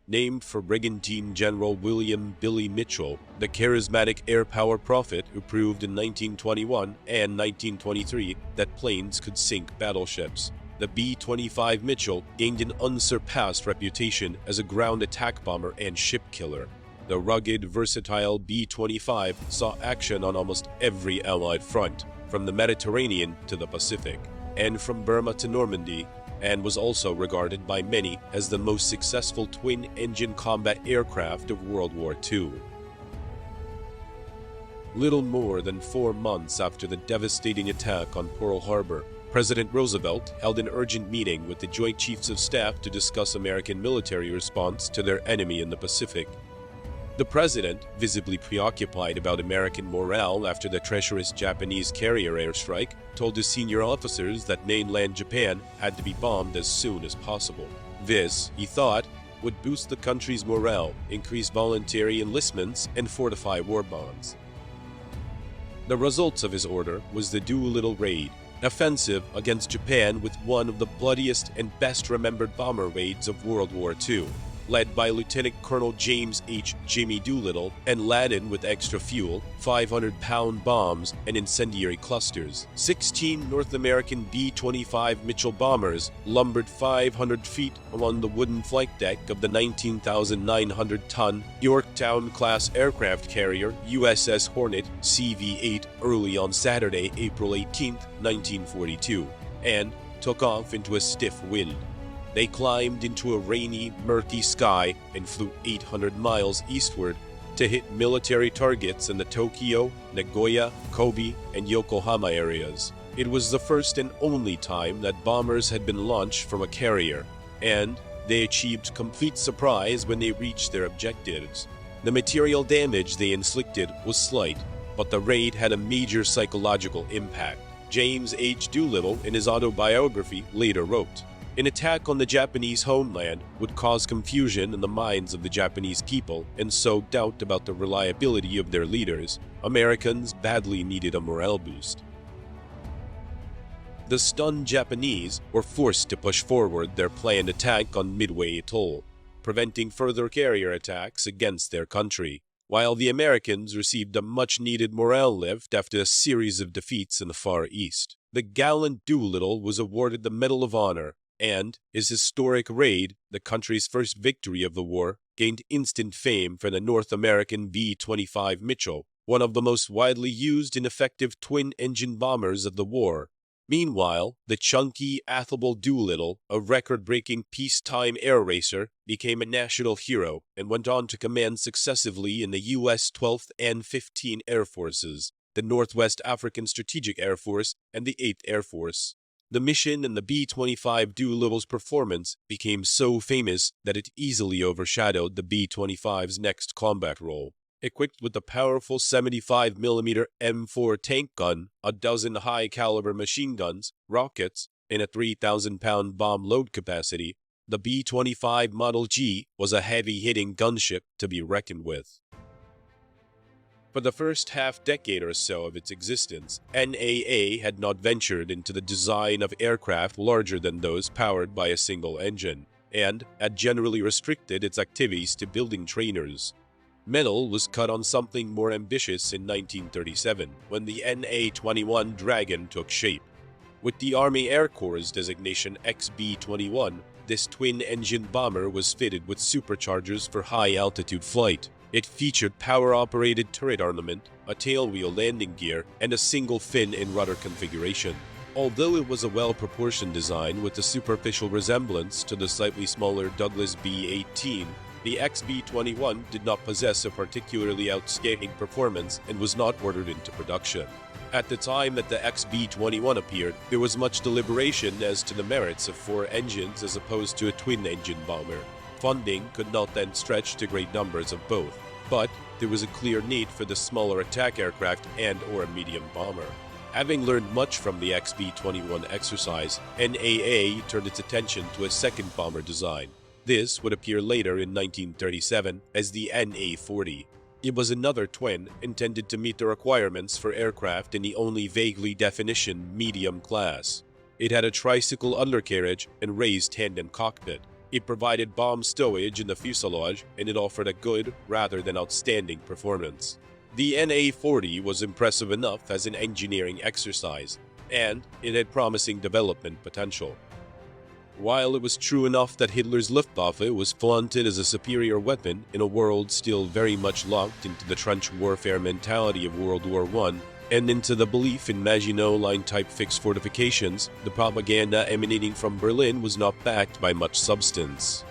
named for Brigadier General William "Billy" Mitchell, the charismatic air power prophet who proved in 1921 and 1923 that planes could sink battleships. The B-25 Mitchell gained an unsurpassed reputation as a ground attack bomber and ship killer. The rugged, versatile B-25 saw action on almost every Allied front, from the Mediterranean to the Pacific, and from Burma to Normandy, and was also regarded by many as the most successful twin-engine combat aircraft of World War II. Little more than 4 months after the devastating attack on Pearl Harbor, President Roosevelt held an urgent meeting with the Joint Chiefs of Staff to discuss American military response to their enemy in the Pacific. The president, visibly preoccupied about American morale after the treacherous Japanese carrier airstrike, told his senior officers that mainland Japan had to be bombed as soon as possible. This, he thought, would boost the country's morale, increase voluntary enlistments, and fortify war bonds. The results of his order was the Doolittle Raid, an offensive against Japan with one of the bloodiest and best-remembered bomber raids of World War II. Led by Lieutenant Colonel James H. Jimmy Doolittle and laden with extra fuel, 500-pound bombs, and incendiary clusters. 16 North American B-25 Mitchell bombers lumbered 500 feet along the wooden flight deck of the 19,900-ton Yorktown-class aircraft carrier USS Hornet CV-8 early on Saturday, April 18, 1942, and took off into a stiff wind. They climbed into a rainy, murky sky and flew 800 miles eastward to hit military targets in the Tokyo, Nagoya, Kobe, and Yokohama areas. It was the first and only time that bombers had been launched from a carrier, and they achieved complete surprise when they reached their objectives. The material damage they inflicted was slight, but the raid had a major psychological impact. James H. Doolittle, in his autobiography, later wrote, "An attack on the Japanese homeland would cause confusion in the minds of the Japanese people and sow doubt about the reliability of their leaders. Americans badly needed a morale boost." The stunned Japanese were forced to push forward their planned attack on Midway Atoll, preventing further carrier attacks against their country, while the Americans received a much-needed morale lift after a series of defeats in the Far East. The gallant Doolittle was awarded the Medal of Honor, and his historic raid, the country's first victory of the war, gained instant fame for the North American B-25 Mitchell, one of the most widely used and effective twin-engine bombers of the war. Meanwhile, the chunky, affable Doolittle, a record-breaking peacetime air racer, became a national hero and went on to command successively in the U.S. 12th and 15th Air Forces, the Northwest African Strategic Air Force, and the 8th Air Force. The mission and the B-25 Doolittle's performance became so famous that it easily overshadowed the B-25's next combat role. Equipped with a powerful 75mm M4 tank gun, a dozen high-caliber machine guns, rockets, and a 3,000-pound bomb load capacity, the B-25 Model G was a heavy-hitting gunship to be reckoned with. For the first half-decade or so of its existence, NAA had not ventured into the design of aircraft larger than those powered by a single engine, and had generally restricted its activities to building trainers. Metal was cut on something more ambitious in 1937, when the NA-21 Dragon took shape. With the Army Air Corps' designation XB-21, this twin-engine bomber was fitted with superchargers for high-altitude flight. It featured power-operated turret armament, a tailwheel landing gear, and a single fin and rudder configuration. Although it was a well-proportioned design with a superficial resemblance to the slightly smaller Douglas B-18, the XB-21 did not possess a particularly outstanding performance and was not ordered into production. At the time that the XB-21 appeared, there was much deliberation as to the merits of 4 engines as opposed to a twin-engine bomber. Funding could not then stretch to great numbers of both, but there was a clear need for the smaller attack aircraft and/or a medium bomber. Having learned much from the XB-21 exercise, NAA turned its attention to a second bomber design. This would appear later in 1937 as the NA-40. It was another twin intended to meet the requirements for aircraft in the only vaguely definitioned medium class. It had a tricycle undercarriage and raised tandem cockpit. It provided bomb stowage in the fuselage, and it offered a good rather than outstanding performance. The NA-40 was impressive enough as an engineering exercise, and it had promising development potential. While it was true enough that Hitler's Luftwaffe was flaunted as a superior weapon in a world still very much locked into the trench warfare mentality of World War I, and into the belief in Maginot Line-type fixed fortifications, the propaganda emanating from Berlin was not backed by much substance.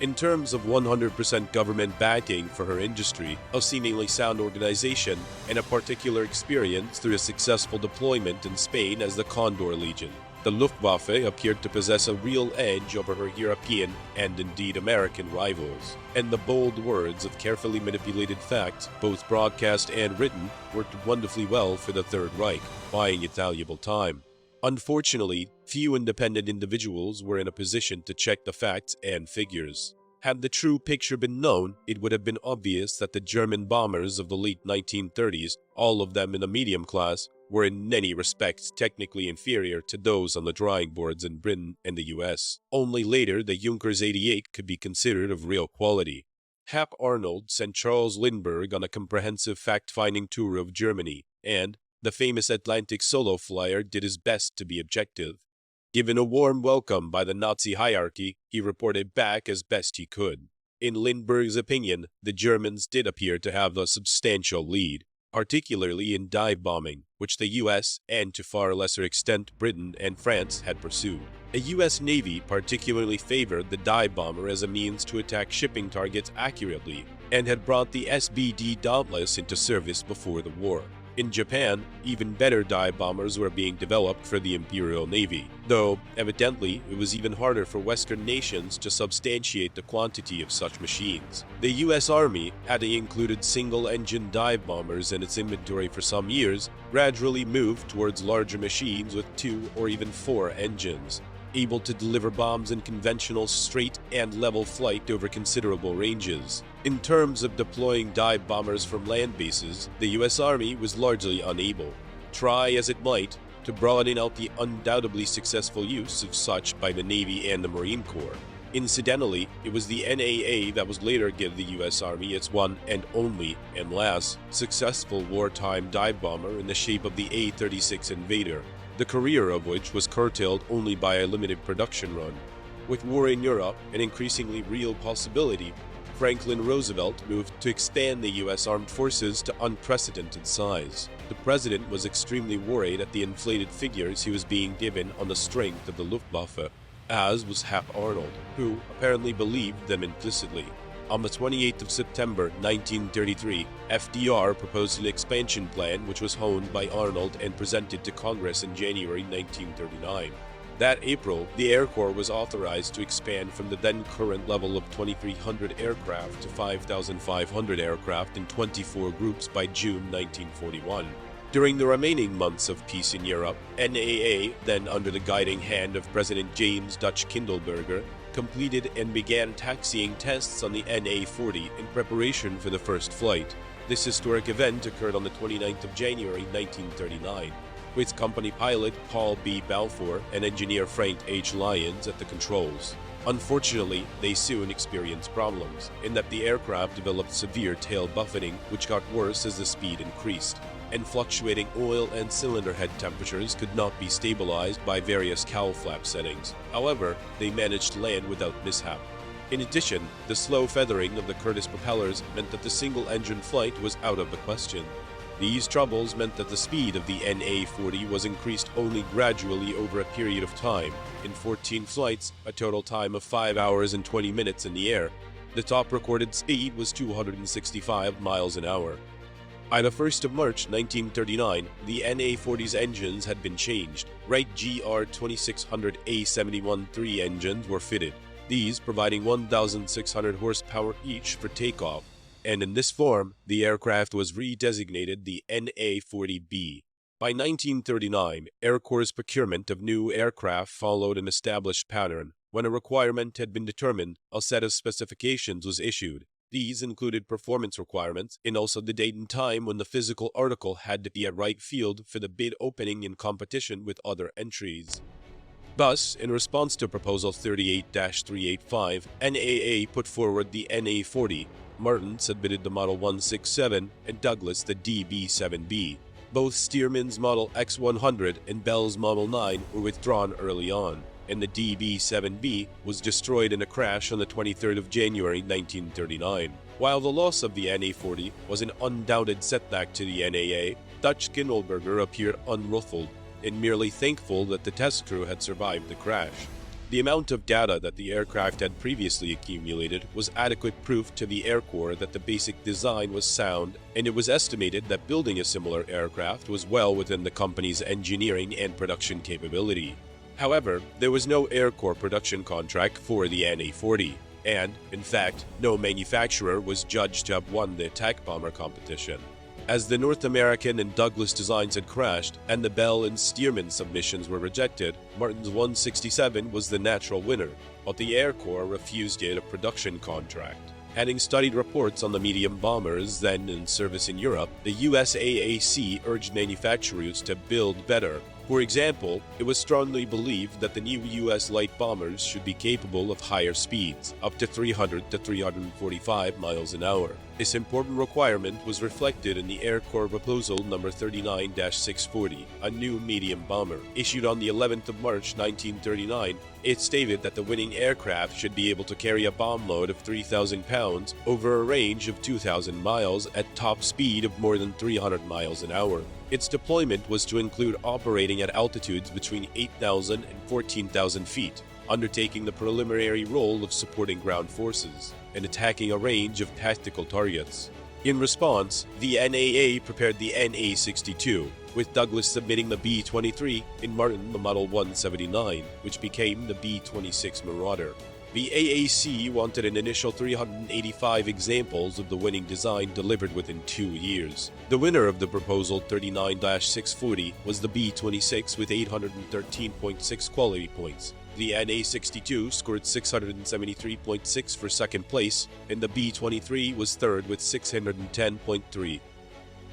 In terms of 100% government backing for her industry, a seemingly sound organization, and a particular experience through a successful deployment in Spain as the Condor Legion, the Luftwaffe appeared to possess a real edge over her European and indeed American rivals, and the bold words of carefully manipulated fact, both broadcast and written, worked wonderfully well for the Third Reich, buying it valuable time. Unfortunately, few independent individuals were in a position to check the facts and figures. Had the true picture been known, it would have been obvious that the German bombers of the late 1930s, all of them in the medium class, were in many respects technically inferior to those on the drawing boards in Britain and the US. Only later the Junkers 88 could be considered of real quality. Hap Arnold sent Charles Lindbergh on a comprehensive fact-finding tour of Germany, and the famous Atlantic solo flyer did his best to be objective. Given a warm welcome by the Nazi hierarchy, he reported back as best he could. In Lindbergh's opinion, the Germans did appear to have a substantial lead, particularly in dive bombing, which the US, and to far lesser extent Britain and France, had pursued. A US Navy particularly favored the dive bomber as a means to attack shipping targets accurately, and had brought the SBD Dauntless into service before the war. In Japan, even better dive bombers were being developed for the Imperial Navy, though evidently it was even harder for Western nations to substantiate the quantity of such machines. The US Army, having included single-engine dive bombers in its inventory for some years, gradually moved towards larger machines with 2 or even 4 engines, able to deliver bombs in conventional straight and level flight over considerable ranges. In terms of deploying dive bombers from land bases, the US Army was largely unable, try as it might, to broaden out the undoubtedly successful use of such by the Navy and the Marine Corps. Incidentally, it was the NAA that was later give the US Army its one and only, and last, successful wartime dive bomber in the shape of the A-36 Invader, the career of which was curtailed only by a limited production run. With war in Europe an increasingly real possibility, Franklin Roosevelt moved to expand the U.S. Armed Forces to unprecedented size. The president was extremely worried at the inflated figures he was being given on the strength of the Luftwaffe, as was Hap Arnold, who apparently believed them implicitly. On the 28th of September 1933, FDR proposed an expansion plan which was honed by Arnold and presented to Congress in January 1939. That April, the Air Corps was authorized to expand from the then current level of 2,300 aircraft to 5,500 aircraft in 24 groups by June 1941. During the remaining months of peace in Europe, NAA, then under the guiding hand of President James Dutch Kindleberger, completed and began taxiing tests on the NA-40 in preparation for the first flight. This historic event occurred on the 29th of January 1939, with company pilot Paul B. Balfour and engineer Frank H. Lyons at the controls. Unfortunately, they soon experienced problems, in that the aircraft developed severe tail buffeting, which got worse as the speed increased, and fluctuating oil and cylinder head temperatures could not be stabilized by various cowl flap settings. However, they managed to land without mishap. In addition, the slow feathering of the Curtiss propellers meant that the single-engine flight was out of the question. These troubles meant that the speed of the NA-40 was increased only gradually over a period of time. In 14 flights, a total time of 5 hours and 20 minutes in the air, the top recorded speed was 265 miles an hour. By the 1st of March 1939, the NA-40's engines had been changed. Wright GR2600A71-3 engines were fitted, these providing 1,600 horsepower each for takeoff, and in this form, the aircraft was redesignated the NA-40B. By 1939, Air Corps' procurement of new aircraft followed an established pattern. When a requirement had been determined, a set of specifications was issued. These included performance requirements and also the date and time when the physical article had to be at right field for the bid opening in competition with other entries. Thus, in response to Proposal 38-385, NAA put forward the NA-40, Martin submitted the Model 167, and Douglas the DB-7B. Both Stearman's Model X100 and Bell's Model 9 were withdrawn early on, and the DB-7B was destroyed in a crash on the 23rd of January 1939. While the loss of the NA-40 was an undoubted setback to the NAA, Dutch Kindelberger appeared unruffled and merely thankful that the test crew had survived the crash. The amount of data that the aircraft had previously accumulated was adequate proof to the Air Corps that the basic design was sound, and it was estimated that building a similar aircraft was well within the company's engineering and production capability. However, there was no Air Corps production contract for the NA-40, and, in fact, no manufacturer was judged to have won the attack bomber competition. As the North American and Douglas designs had crashed and the Bell and Stearman submissions were rejected, Martin's 167 was the natural winner, but the Air Corps refused it a production contract. Having studied reports on the medium bombers then in service in Europe, the USAAC urged manufacturers to build better. For example, it was strongly believed that the new U.S. light bombers should be capable of higher speeds, up to 300 to 345 miles an hour. This important requirement was reflected in the Air Corps Proposal No. 39-640, a new medium bomber. Issued on the 11th of March 1939, it stated that the winning aircraft should be able to carry a bomb load of 3,000 pounds over a range of 2,000 miles at top speed of more than 300 miles an hour. Its deployment was to include operating at altitudes between 8,000 and 14,000 feet, undertaking the preliminary role of supporting ground forces, and attacking a range of tactical targets. In response, the NAA prepared the NA-62, with Douglas submitting the B-23 and Martin the Model 179, which became the B-26 Marauder. The AAC wanted an initial 385 examples of the winning design delivered within 2 years. The winner of the Proposal 39-640 was the B-26 with 813.6 quality points. The NA-62 scored 673.6 for second place, and the B-23 was third with 610.3.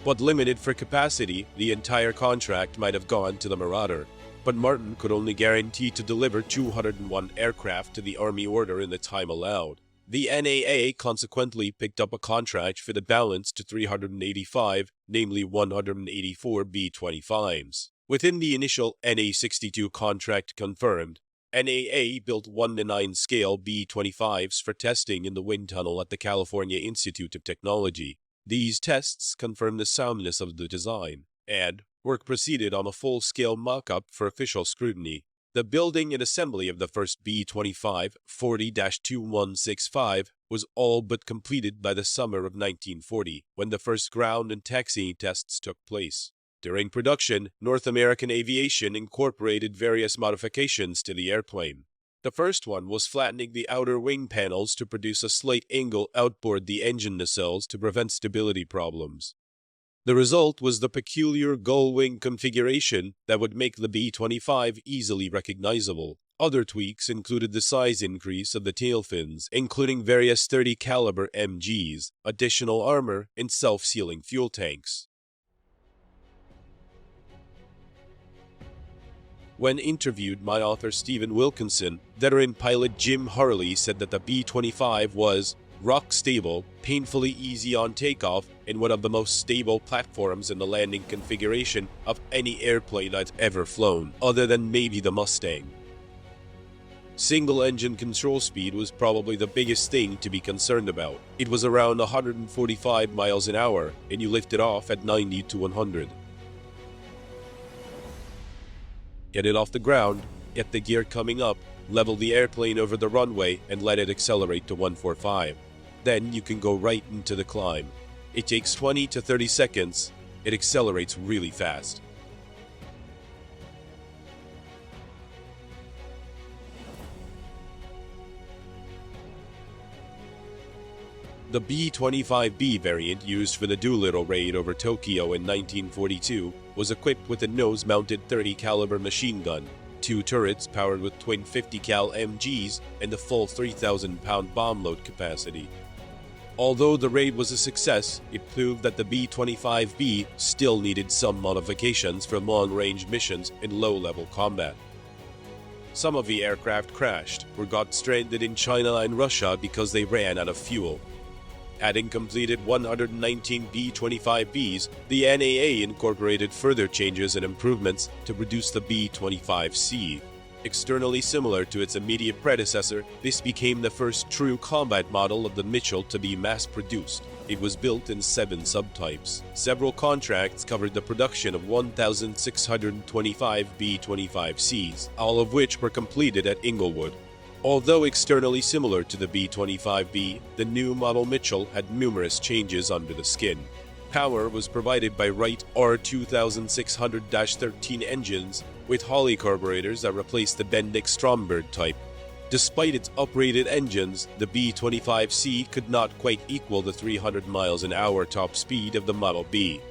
But limited for capacity, the entire contract might have gone to the Marauder. But Martin could only guarantee to deliver 201 aircraft to the Army order in the time allowed. The NAA consequently picked up a contract for the balance to 385, namely 184 B-25s. Within the initial NA-62 contract confirmed, NAA built 1-9 scale B-25s for testing in the wind tunnel at the California Institute of Technology. These tests confirmed the soundness of the design, and work proceeded on a full-scale mock-up for official scrutiny. The building and assembly of the first B-25 40-2165 was all but completed by the summer of 1940, when the first ground and taxiing tests took place. During production, North American Aviation incorporated various modifications to the airplane. The first one was flattening the outer wing panels to produce a slight angle outboard the engine nacelles to prevent stability problems. The result was the peculiar gull wing configuration that would make the B-25 easily recognizable. Other tweaks included the size increase of the tail fins, including various .30 caliber MGs, additional armor, and self-sealing fuel tanks. When interviewed by author Stephen Wilkinson, veteran pilot Jim Harley said that the B-25 was rock stable, painfully easy on takeoff, and one of the most stable platforms in the landing configuration of any airplane I've ever flown, other than maybe the Mustang. Single-engine control speed was probably the biggest thing to be concerned about. It was around 145 miles an hour, and you lifted off at 90 to 100. Get it off the ground, get the gear coming up, level the airplane over the runway, and let it accelerate to 145. Then you can go right into the climb. It takes 20 to 30 seconds. It accelerates really fast. The B-25B variant used for the Doolittle Raid over Tokyo in 1942 was equipped with a nose-mounted .30 caliber machine gun, 2 turrets powered with twin 50 cal MGs, and a full 3,000-pound bomb load capacity. Although the raid was a success, it proved that the B-25B still needed some modifications for long-range missions in low-level combat. Some of the aircraft crashed or got stranded in China and Russia because they ran out of fuel. Having completed 119 B-25Bs, the NAA incorporated further changes and improvements to produce the B-25C. Externally similar to its immediate predecessor, this became the first true combat model of the Mitchell to be mass-produced. It was built in 7 subtypes. Several contracts covered the production of 1,625 B-25Cs, all of which were completed at Inglewood. Although externally similar to the B-25B, the new model Mitchell had numerous changes under the skin. Power was provided by Wright R2600-13 engines with Holley carburetors that replaced the Bendix-Stromberg type. Despite its uprated engines, the B-25C could not quite equal the 300 miles an hour top speed of the Model B,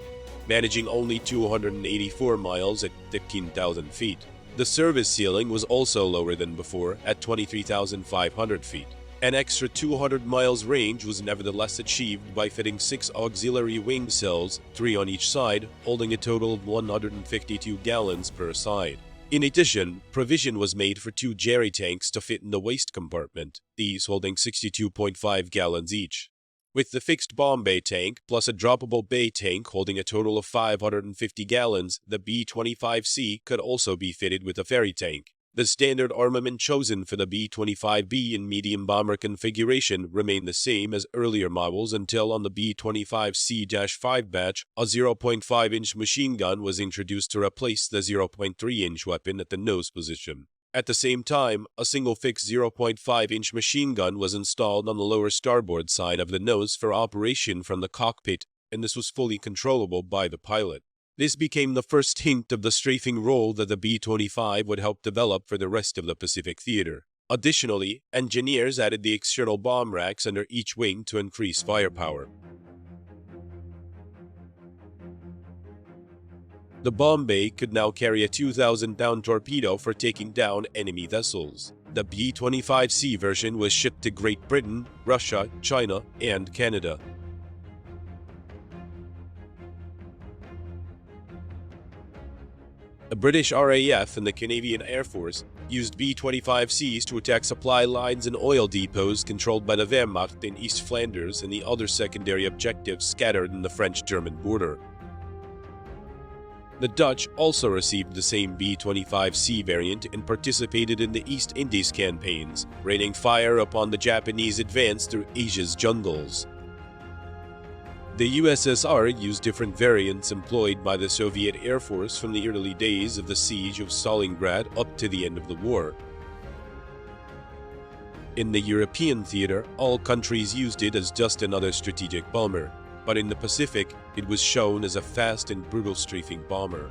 managing only 284 miles at 15,000 feet. The service ceiling was also lower than before at 23,500 feet. An extra 200 miles range was nevertheless achieved by fitting 6 auxiliary wing cells, 3 on each side, holding a total of 152 gallons per side. In addition, provision was made for 2 jerry tanks to fit in the waist compartment, these holding 62.5 gallons each. With the fixed bomb bay tank plus a droppable bay tank holding a total of 550 gallons, the B-25C could also be fitted with a ferry tank. The standard armament chosen for the B-25B in medium bomber configuration remained the same as earlier models until on the B-25C-5 batch, a 0.5-inch machine gun was introduced to replace the 0.3-inch weapon at the nose position. At the same time, a single fixed 0.5-inch machine gun was installed on the lower starboard side of the nose for operation from the cockpit, and this was fully controllable by the pilot. This became the first hint of the strafing role that the B-25 would help develop for the rest of the Pacific theater. Additionally, engineers added the external bomb racks under each wing to increase firepower. The bomb bay could now carry a 2,000-pound torpedo for taking down enemy vessels. The B-25C version was shipped to Great Britain, Russia, China, and Canada. The British RAF and the Canadian Air Force used B-25Cs to attack supply lines and oil depots controlled by the Wehrmacht in East Flanders and the other secondary objectives scattered in the French-German border. The Dutch also received the same B-25C variant and participated in the East Indies campaigns, raining fire upon the Japanese advance through Asia's jungles. The USSR used different variants employed by the Soviet Air Force from the early days of the siege of Stalingrad up to the end of the war. In the European theater, all countries used it as just another strategic bomber, but in the Pacific, it was shown as a fast and brutal strafing bomber.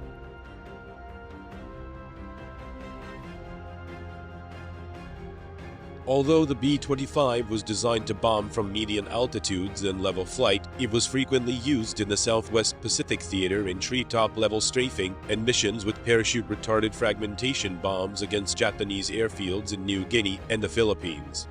Although the B-25 was designed to bomb from median altitudes and level flight, it was frequently used in the Southwest Pacific Theater in treetop level strafing and missions with parachute-retarded fragmentation bombs against Japanese airfields in New Guinea and the Philippines.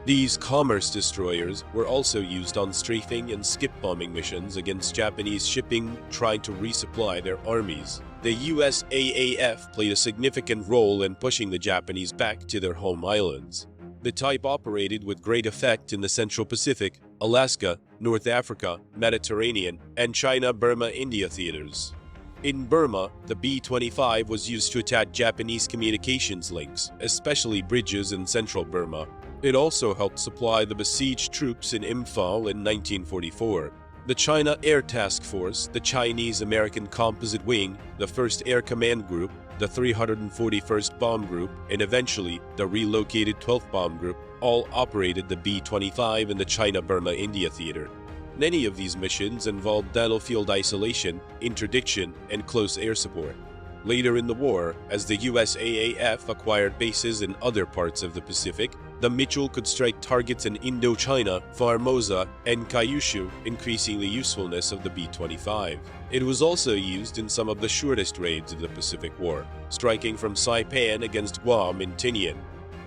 These commerce destroyers were also used on strafing and skip bombing missions against Japanese shipping trying to resupply their armies. The USAAF played a significant role in pushing the Japanese back to their home islands. The type operated with great effect in the Central Pacific, Alaska, North Africa, Mediterranean, and China-Burma-India theaters. In Burma, the B-25 was used to attack Japanese communications links, especially bridges in central Burma. It also helped supply the besieged troops in Imphal in 1944. The China Air Task Force, the Chinese-American Composite Wing, the 1st Air Command Group, the 341st Bomb Group, and eventually the relocated 12th Bomb Group all operated the B-25 in the China-Burma-India theater. Many of these missions involved battlefield isolation, interdiction, and close air support. Later in the war, as the USAAF acquired bases in other parts of the Pacific, the Mitchell could strike targets in Indochina, Formosa, and Kyushu, increasing the usefulness of the B-25. It was also used in some of the shortest raids of the Pacific War, striking from Saipan against Guam and Tinian.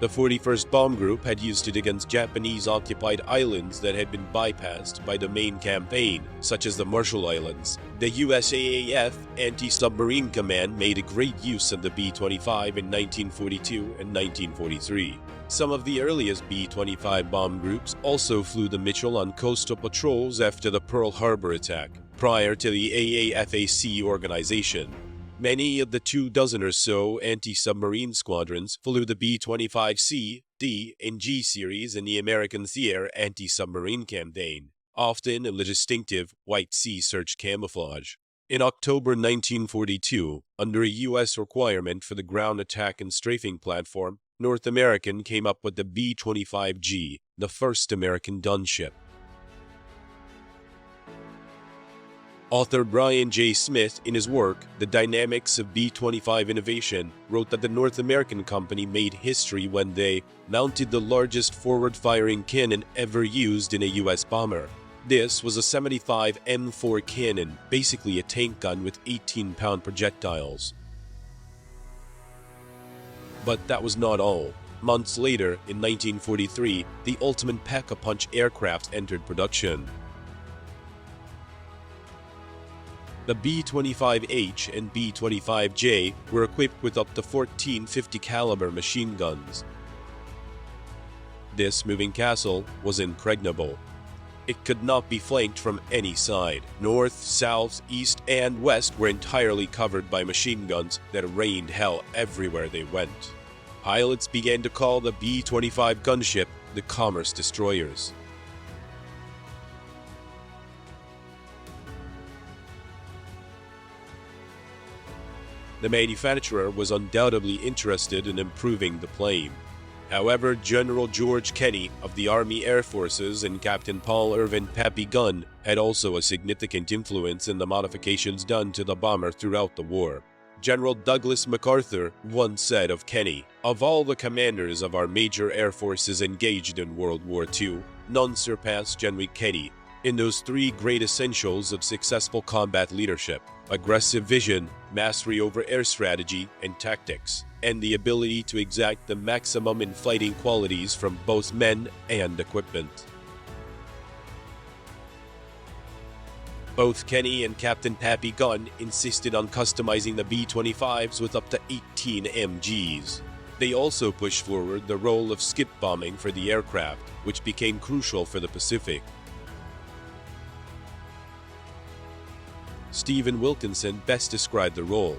The 41st Bomb Group had used it against Japanese-occupied islands that had been bypassed by the main campaign, such as the Marshall Islands. The USAAF Anti-Submarine Command made a great use of the B-25 in 1942 and 1943. Some of the earliest B-25 bomb groups also flew the Mitchell on coastal patrols after the Pearl Harbor attack, prior to the AAFAC organization. Many of the 24 or so anti-submarine squadrons flew the B-25C, D, and G series in the American Theater anti-submarine campaign, often in the distinctive White Sea search camouflage. In October 1942, under a U.S. requirement for the ground attack and strafing platform, North American came up with the B-25G, the first American gunship. Author Brian J. Smith, in his work, The Dynamics of B-25 Innovation, wrote that the North American company made history when they mounted the largest forward-firing cannon ever used in a U.S. bomber. This was a 75 M4 cannon, basically a tank gun with 18-pound projectiles. But that was not all. Months later, in 1943, the ultimate pack-a-punch aircraft entered production. The B-25H and B-25J were equipped with up to 14 50 caliber machine guns. This moving castle was impregnable. It could not be flanked from any side. North, south, east, and west were entirely covered by machine guns that rained hell everywhere they went. Pilots began to call the B-25 gunship the Commerce Destroyers. The manufacturer was undoubtedly interested in improving the plane. However, General George Kenney of the Army Air Forces and Captain Paul Irvin Pappy Gunn had also a significant influence in the modifications done to the bomber throughout the war. General Douglas MacArthur once said of Kenney, "Of all the commanders of our major air forces engaged in World War II, none surpassed General Kenney in those three great essentials of successful combat leadership: aggressive vision, mastery over air strategy and tactics, and the ability to exact the maximum in fighting qualities from both men and equipment." Both Kenney and Captain Pappy Gunn insisted on customizing the B-25s with up to 18 MGs. They also pushed forward the role of skip bombing for the aircraft, which became crucial for the Pacific. Stephen Wilkinson best described the role.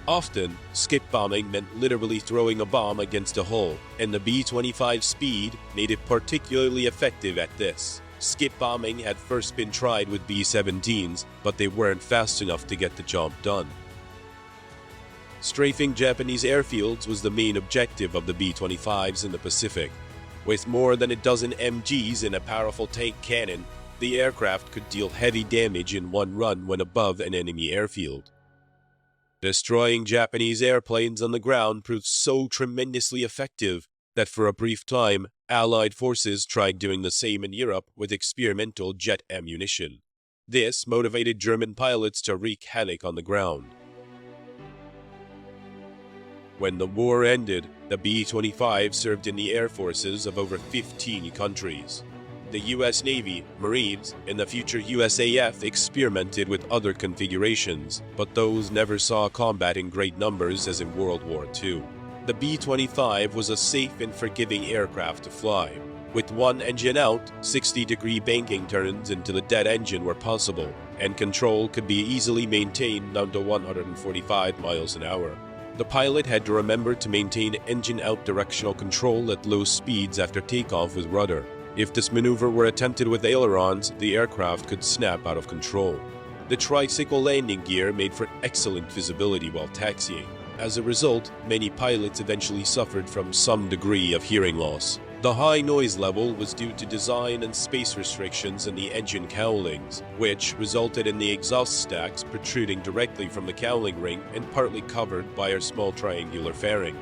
Often, skip bombing meant literally throwing a bomb against a hull, and the B-25 speed made it particularly effective at this. Skip bombing had first been tried with B-17s, but they weren't fast enough to get the job done. Strafing Japanese airfields was the main objective of the B-25s in the Pacific. With more than a dozen MGs and a powerful tank cannon, the aircraft could deal heavy damage in one run when above an enemy airfield. Destroying Japanese airplanes on the ground proved so tremendously effective that for a brief time, Allied forces tried doing the same in Europe with experimental jet ammunition. This motivated German pilots to wreak havoc on the ground. When the war ended, the B-25 served in the air forces of over 15 countries. The U.S. Navy, Marines, and the future USAF experimented with other configurations, but those never saw combat in great numbers as in World War II. The B-25 was a safe and forgiving aircraft to fly. With one engine out, 60-degree banking turns into the dead engine were possible, and control could be easily maintained down to 145 miles an hour. The pilot had to remember to maintain engine-out directional control at low speeds after takeoff with rudder. If this maneuver were attempted with ailerons, the aircraft could snap out of control. The tricycle landing gear made for excellent visibility while taxiing. As a result, many pilots eventually suffered from some degree of hearing loss. The high noise level was due to design and space restrictions in the engine cowlings, which resulted in the exhaust stacks protruding directly from the cowling ring and partly covered by a small triangular fairing.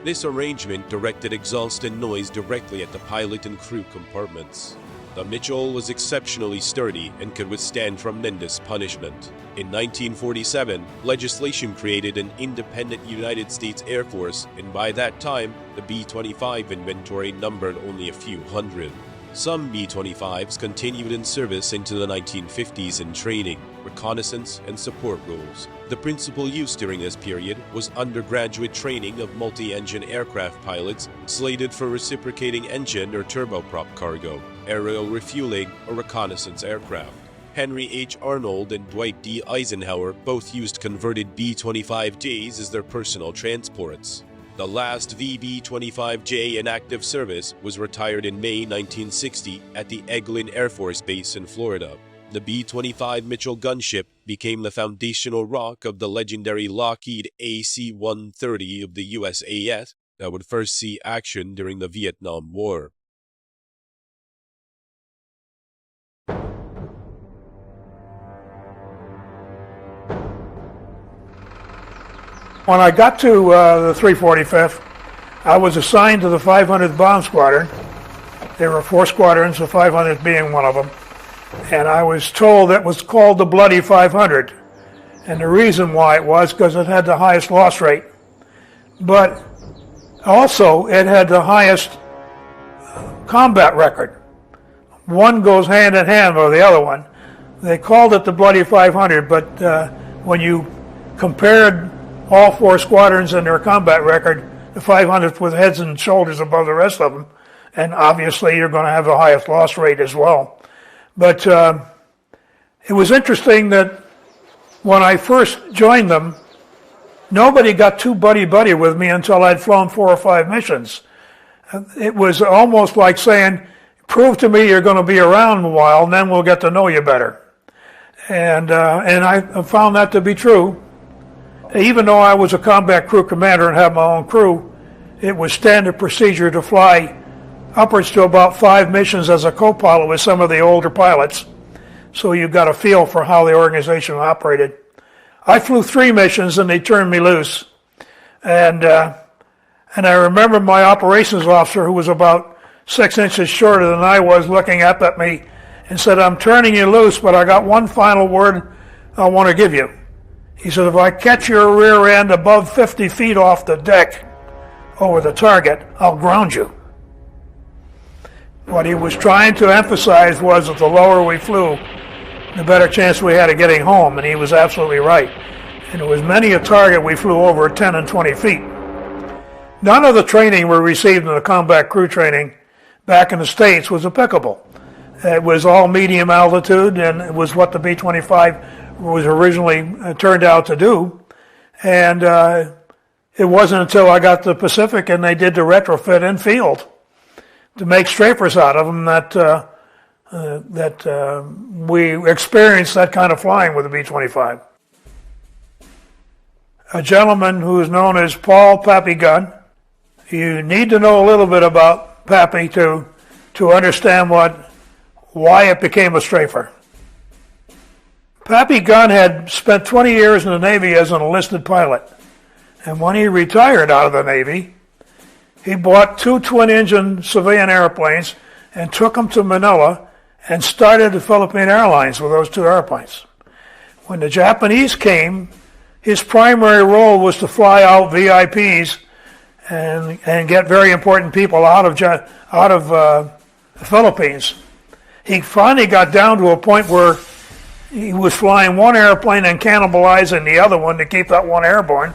This arrangement directed exhaust and noise directly at the pilot and crew compartments. The Mitchell was exceptionally sturdy and could withstand tremendous punishment. In 1947, legislation created an independent United States Air Force, and by that time, the B-25 inventory numbered only a few hundred. Some B-25s continued in service into the 1950s in training, reconnaissance, and support roles. The principal use during this period was undergraduate training of multi-engine aircraft pilots slated for reciprocating engine or turboprop cargo, aerial refueling, or reconnaissance aircraft. Henry H. Arnold and Dwight D. Eisenhower both used converted B-25Js as their personal transports. The last VB-25J in active service was retired in May 1960 at the Eglin Air Force Base in Florida. The B-25 Mitchell gunship became the foundational rock of the legendary Lockheed AC-130 of the USAF that would first see action during the Vietnam War. When I got to the 345th, I was assigned to the 500th Bomb Squadron. There were 4 squadrons, the 500th being one of them. And I was told it was called the Bloody 500. And the reason why it was because it had the highest loss rate. But also it had the highest combat record. One goes hand in hand with the other one. They called it the Bloody 500, but when you compared all 4 squadrons and their combat record, the 500th was heads and shoulders above the rest of them. And obviously you're going to have the highest loss rate as well. But it was interesting that when I first joined them, nobody got too buddy-buddy with me until I'd flown 4 or 5 missions. It was almost like saying, prove to me you're going to be around a while and then we'll get to know you better. And I found that to be true. Even though I was a combat crew commander and had my own crew, it was standard procedure to fly upwards to about 5 missions as a co-pilot with some of the older pilots. So you got a feel for how the organization operated. I flew 3 missions and they turned me loose. And I remember my operations officer, who was about 6 inches shorter than I was, looking up at me and said, "I'm turning you loose, but I got one final word I want to give you." He said, "If I catch your rear end above 50 feet off the deck over the target, I'll ground you." What he was trying to emphasize was that the lower we flew, the better chance we had of getting home, and he was absolutely right. And there was many a target we flew over 10 and 20 feet. None of the training we received in the combat crew training back in the States was applicable. It was all medium altitude, and it was what the B-25 was originally turned out to do. And it wasn't until I got to the Pacific and they did the retrofit in field to make strafers out of them that we experienced that kind of flying with the B-25. A gentleman who is known as Paul Pappy Gunn. You need to know a little bit about Pappy to understand why it became a strafer. Pappy Gunn had spent 20 years in the Navy as an enlisted pilot. And when he retired out of the Navy, he bought 2 twin-engine civilian airplanes and took them to Manila and started the Philippine Airlines with those 2 airplanes. When the Japanese came, his primary role was to fly out VIPs and get very important people out of the Philippines. He finally got down to a point where he was flying one airplane and cannibalizing the other one to keep that one airborne.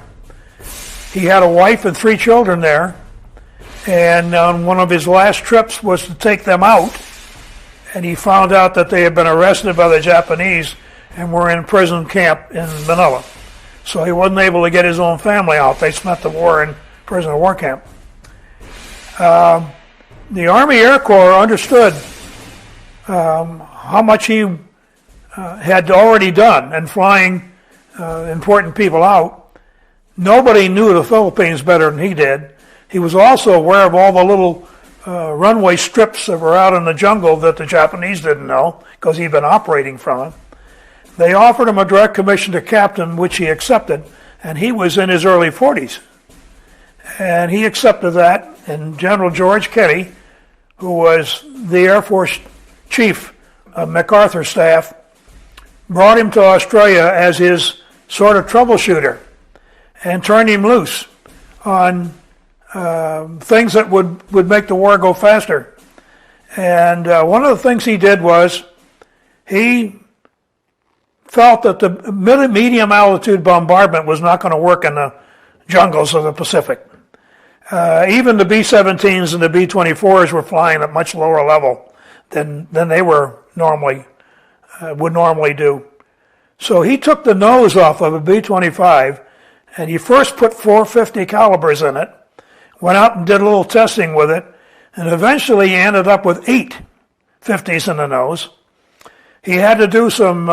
He had a wife and 3 children there, and on one of his last trips was to take them out, and he found out that they had been arrested by the Japanese and were in prison camp in Manila. So he wasn't able to get his own family out. They spent the war in prisoner of war camp. The Army Air Corps understood how much he had already done in flying important people out. Nobody knew the Philippines better than he did. He was also aware of all the little runway strips that were out in the jungle that the Japanese didn't know because he'd been operating from it. They offered him a direct commission to captain, which he accepted, and he was in his early 40s. And he accepted that, and General George Kenny, who was the Air Force chief of MacArthur's staff, brought him to Australia as his sort of troubleshooter and turned him loose on things that would make the war go faster. And one of the things he did was he felt that the medium altitude bombardment was not going to work in the jungles of the Pacific. Even the B-17s and the B-24s were flying at much lower level than they would normally do. So he took the nose off of a B-25, and he first put 450 calibers in it, went out and did a little testing with it, and eventually he ended up with 8 50s in the nose. He had to do some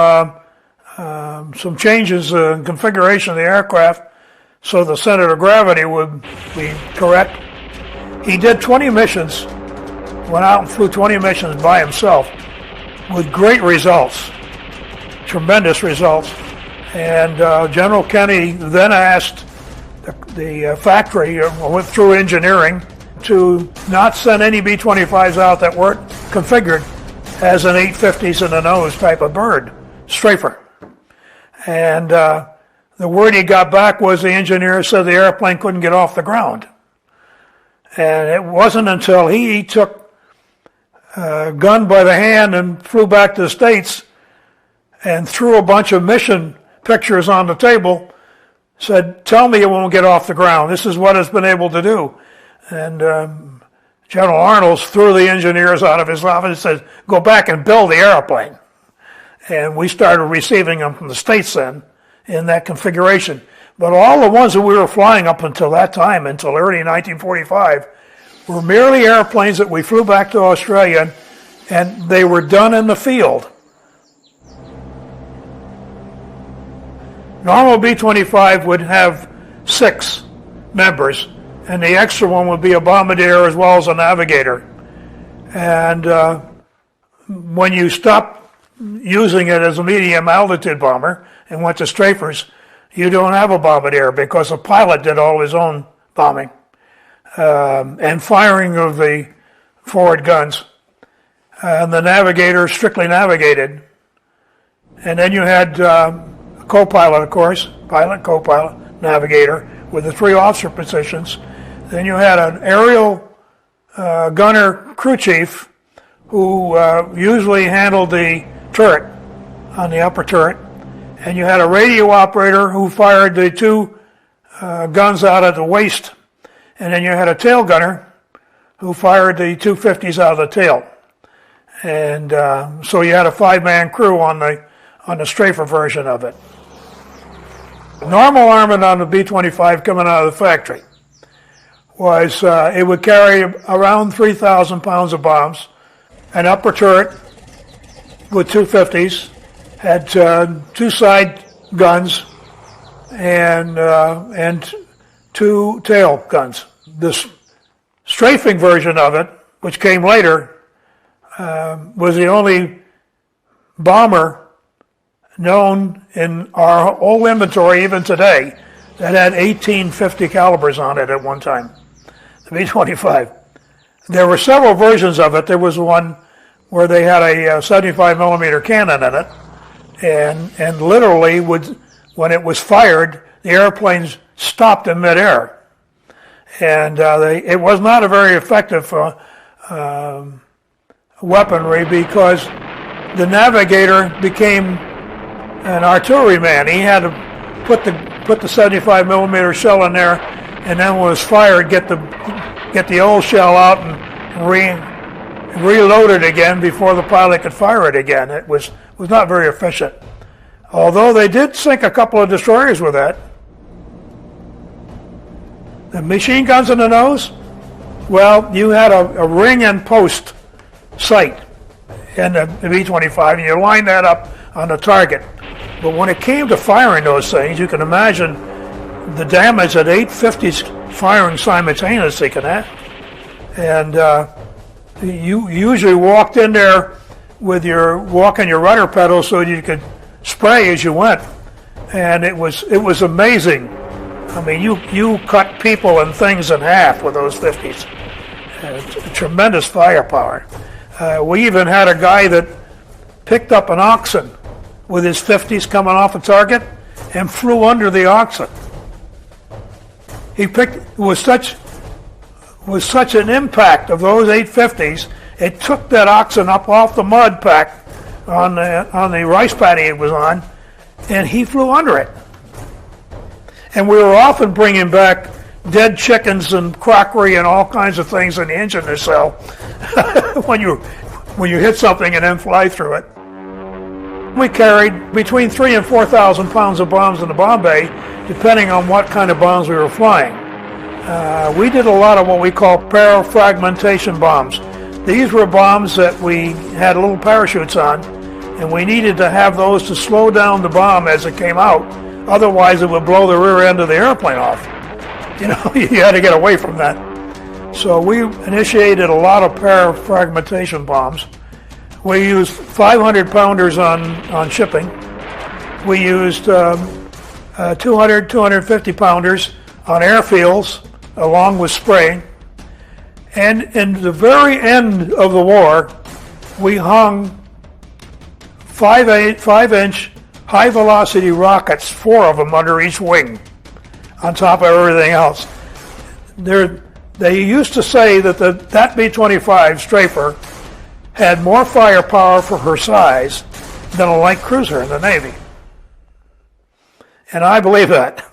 changes in configuration of the aircraft so the center of gravity would be correct. He did 20 missions, went out and flew 20 missions by himself with great results, tremendous results. And General Kennedy then asked the factory, went through engineering, to not send any B-25s out that weren't configured as an 850s in the nose type of bird, strafer. And the word he got back was the engineer said the airplane couldn't get off the ground. And it wasn't until he took a gun by the hand and flew back to the States and threw a bunch of mission pictures on the table, said, "Tell me it won't get off the ground. This is what it's been able to do." And General Arnold threw the engineers out of his office and said, "Go back and build the airplane." And we started receiving them from the States then in that configuration. But all the ones that we were flying up until that time, until early 1945, were merely airplanes that we flew back to Australia, and they were done in the field. Normal B-25 would have 6 members, and the extra one would be a bombardier as well as a navigator. And when you stopped using it as a medium altitude bomber and went to strafers, you don't have a bombardier because the pilot did all his own bombing and firing of the forward guns. And the navigator strictly navigated. And then you had a co-pilot, of course, pilot, co-pilot, navigator, with the 3 officer positions. Then you had an aerial gunner crew chief who usually handled the turret on the upper turret. And you had a radio operator who fired the 2 guns out at the waist. And then you had a tail gunner who fired the 250s out of the tail. And so you had a 5-man crew on the strafer version of it. Normal armament on the B-25 coming out of the factory was it would carry around 3,000 pounds of bombs, an upper turret with 250s, had 2 side guns, and 2 tail guns. This strafing version of it, which came later, was the only bomber known in our whole inventory even today that had 1850 calibers on it at one time, the B-25. There were several versions of it. There was one where they had a 75 millimeter cannon in it, and literally when it was fired, the airplanes stopped in midair. And it was not a very effective weaponry because the navigator became an artilleryman. He had to put the 75 millimeter shell in there, and then when it was fired, get the old shell out and reload it again before the pilot could fire it again. It was not very efficient. Although they did sink a couple of destroyers with that. The machine guns in the nose, well, you had a ring and post sight in the B-25, and you line that up on the target. But when it came to firing those things, you can imagine the damage that 850s firing simultaneously can have. And you usually walked in there with walking your rudder pedal so you could spray as you went. And it was amazing. I mean, you cut people and things in half with those 50s. Tremendous firepower. We even had a guy that picked up an oxen with his 50s coming off a target and flew under the oxen. It was such an impact of those 850s, it took that oxen up off the mud pack on the rice paddy it was on, and he flew under it. And we were often bringing back dead chickens and crockery and all kinds of things in the engine nacelle when you hit something and then fly through it. We carried between 3,000 and 4,000 pounds of bombs in the bomb bay, depending on what kind of bombs we were flying. We did a lot of what we call parafragmentation bombs. These were bombs that we had little parachutes on, and we needed to have those to slow down the bomb as it came out. Otherwise, it would blow the rear end of the airplane off. You know, you had to get away from that. So we initiated a lot of parafragmentation bombs. We used 500 pounders on shipping. We used 200, 250 pounders on airfields along with spraying. And in the very end of the war, we hung 5-inch high-velocity rockets, 4 of them under each wing, on top of everything else. They used to say that that B-25 Strafer had more firepower for her size than a light cruiser in the Navy. And I believe that.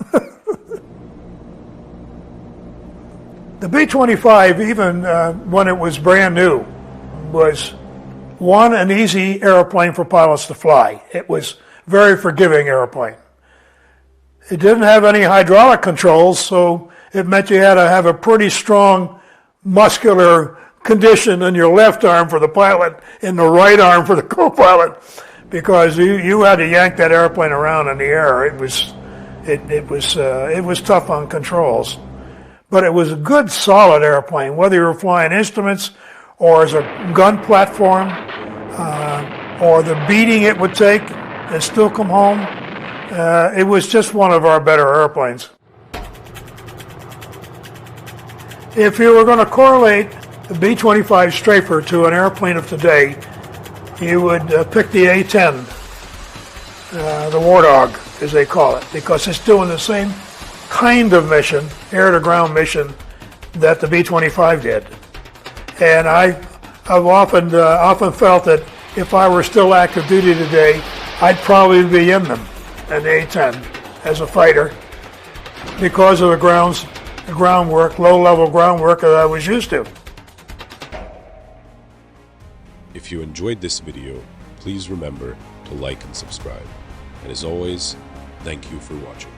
The B-25, even when it was brand new, was an easy airplane for pilots to fly. It was a very forgiving airplane. It didn't have any hydraulic controls, so it meant you had to have a pretty strong muscular condition in your left arm for the pilot and the right arm for the co-pilot, because you had to yank that airplane around in the air. It was tough on controls. But it was a good, solid airplane, whether you were flying instruments or as a gun platform, or the beating it would take and still come home. It was just one of our better airplanes. If you were going to correlate the B-25 Strafer to an airplane of today, you would pick the A-10, the Warthog, as they call it, because it's doing the same kind of mission, air-to-ground mission, that the B-25 did. And I've often felt that if I were still active duty today, I'd probably be in them, an A-10, as a fighter, because of the groundwork, low-level groundwork that I was used to. If you enjoyed this video, please remember to like and subscribe. And as always, thank you for watching.